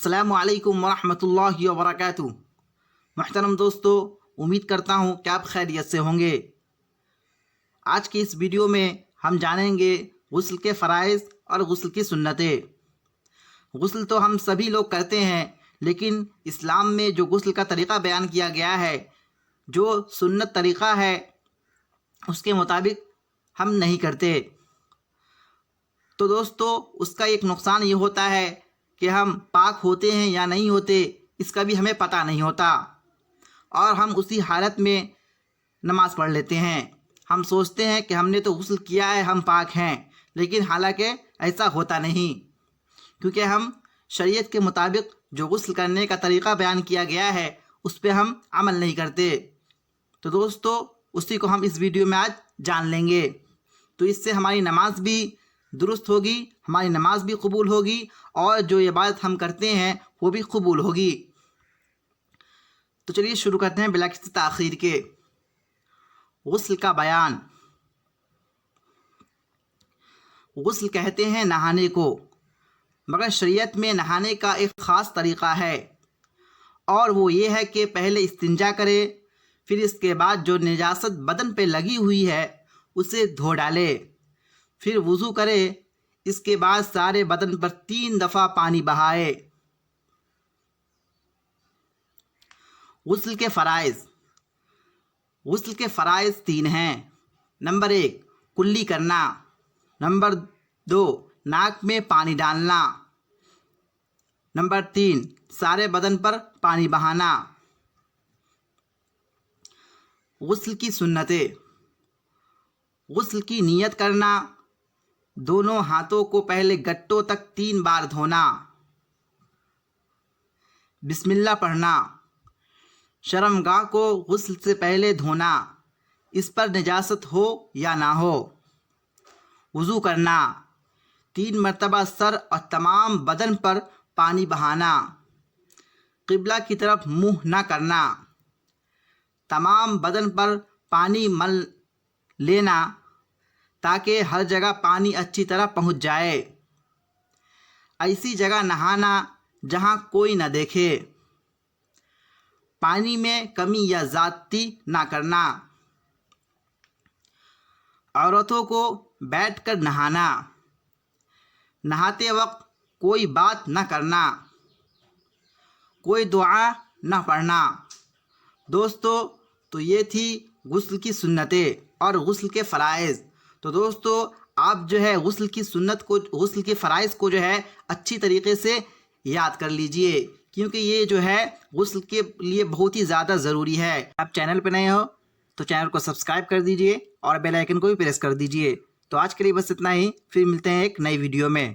السلام علیکم ورحمۃ اللہ وبرکاتہ۔ محترم دوستو، امید کرتا ہوں کہ آپ خیریت سے ہوں گے۔ آج کی اس ویڈیو میں ہم جانیں گے غسل کے فرائض اور غسل کی سنتیں۔ غسل تو ہم سبھی لوگ کرتے ہیں، لیکن اسلام میں جو غسل کا طریقہ بیان کیا گیا ہے، جو سنت طریقہ ہے، اس کے مطابق ہم نہیں کرتے۔ تو دوستو، اس کا ایک نقصان یہ ہوتا ہے کہ ہم پاک ہوتے ہیں یا نہیں ہوتے، اس کا بھی ہمیں پتہ نہیں ہوتا، اور ہم اسی حالت میں نماز پڑھ لیتے ہیں۔ ہم سوچتے ہیں کہ ہم نے تو غسل کیا ہے، ہم پاک ہیں، لیکن حالانکہ ایسا ہوتا نہیں، کیونکہ ہم شریعت کے مطابق جو غسل کرنے کا طریقہ بیان کیا گیا ہے اس پہ ہم عمل نہیں کرتے۔ تو دوستو، اسی کو ہم اس ویڈیو میں آج جان لیں گے، تو اس سے ہماری نماز بھی درست ہوگی، ہماری نماز بھی قبول ہوگی، اور جو عبادت ہم کرتے ہیں وہ بھی قبول ہوگی۔ تو چلیے شروع کرتے ہیں بلا کسی تاخیر کے۔ غسل کا بیان۔ غسل کہتے ہیں نہانے کو، مگر شریعت میں نہانے کا ایک خاص طریقہ ہے، اور وہ یہ ہے کہ پہلے استنجا کرے، پھر اس کے بعد جو نجاست بدن پہ لگی ہوئی ہے اسے دھو ڈالے، پھر وضو کرے، اس کے بعد سارے بدن پر 3 دفعہ پانی بہائے۔ غسل کے فرائض۔ غسل کے فرائض 3 ہیں۔ نمبر 1 کلی کرنا، نمبر 2 ناک میں پانی ڈالنا، نمبر 3 سارے بدن پر پانی بہانا۔ غسل کی سنتیں۔ غسل کی نیت کرنا، دونوں ہاتھوں کو پہلے گٹوں تک 3 بار دھونا، بسم اللہ پڑھنا، شرمگاہ کو غسل سے پہلے دھونا، اس پر نجاست ہو یا نہ ہو۔ وضو کرنا، 3 مرتبہ سر اور تمام بدن پر پانی بہانا، قبلہ کی طرف منہ نہ کرنا، تمام بدن پر پانی مل لینا تاکہ ہر جگہ پانی اچھی طرح پہنچ جائے۔ ایسی جگہ نہانا جہاں کوئی نہ دیکھے۔ پانی میں کمی یا زیادتی نہ کرنا۔ عورتوں کو بیٹھ کر نہانا۔ نہاتے وقت کوئی بات نہ کرنا، کوئی دعا نہ پڑھنا۔ دوستو، تو یہ تھی غسل کی سنتیں اور غسل کے فرائض۔ تو دوستو، آپ جو ہے غسل کی سنت کو، غسل کے فرائض کو جو ہے اچھی طریقے سے یاد کر لیجئے، کیونکہ یہ جو ہے غسل کے لیے بہت ہی زیادہ ضروری ہے۔ آپ چینل پہ نئے ہو تو چینل کو سبسکرائب کر دیجئے اور بیل آئیکن کو بھی پریس کر دیجئے۔ تو آج کے لیے بس اتنا ہی، پھر ملتے ہیں ایک نئی ویڈیو میں۔